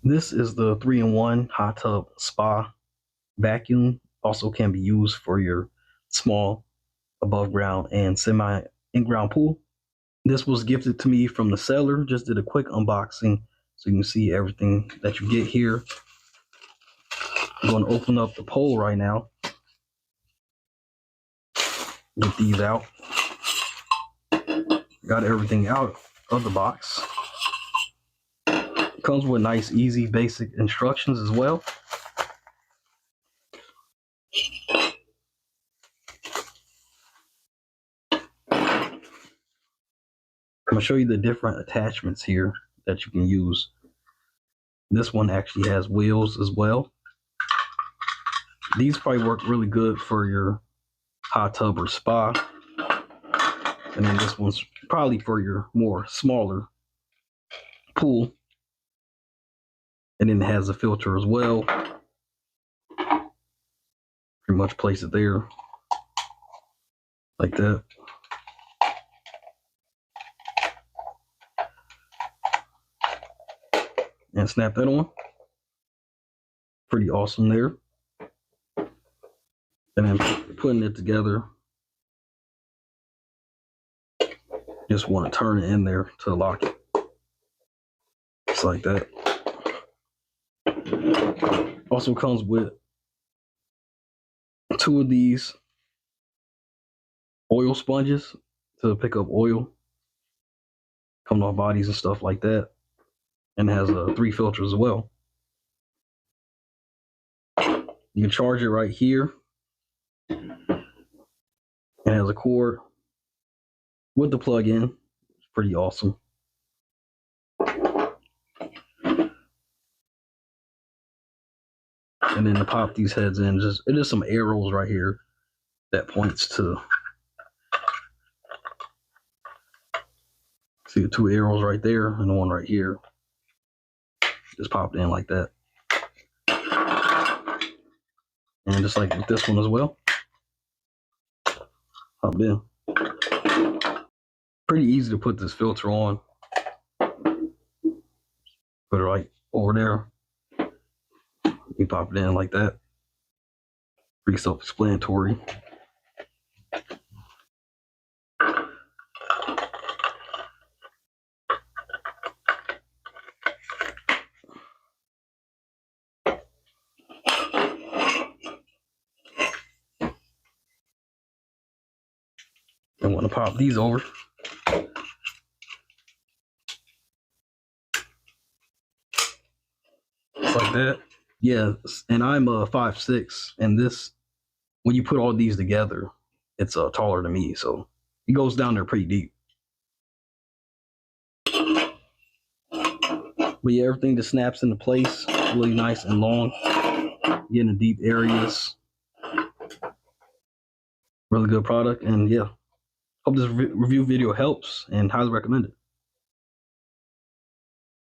This is the 3-in-1 hot tub spa vacuum. Also can be used for your small above ground and semi in-ground pool. This was gifted to me from the seller. Just did a quick unboxing so you can see everything that you get here. I'm going to open up the pole right now. Get these out. Got everything out of the box. Comes with nice, easy, basic instructions as well. I'm going to show you the different attachments here that you can use. This one actually has wheels as well. These probably work really good for your hot tub or spa. And then this one's probably for your more smaller pool. And then it has a filter as well. Pretty much place it there like that. And snap that on. Pretty awesome there. And then putting it together, just want to turn it in there to lock it. Just like that. Also comes with 2 of these oil sponges to pick up oil coming off bodies and stuff like that. And it has 3 filters as well. You can charge it right here. It has a cord with the plug-in. It's pretty awesome. And then to pop these heads in, it is some arrows right here that points to. See the 2 arrows right there and the one right here. Just popped in like that. And just like with this one as well. Popped in. Pretty easy to put this filter on. Put it right over there. You pop it in like that. Pretty self-explanatory. I want to pop these over. Just like that. Yeah, and I'm 5'6", and this, when you put all these together, it's taller than me, so it goes down there pretty deep. But yeah, everything just snaps into place, really nice and long. Get in deep areas. Really good product, and yeah, hope this review video helps, and highly recommend it.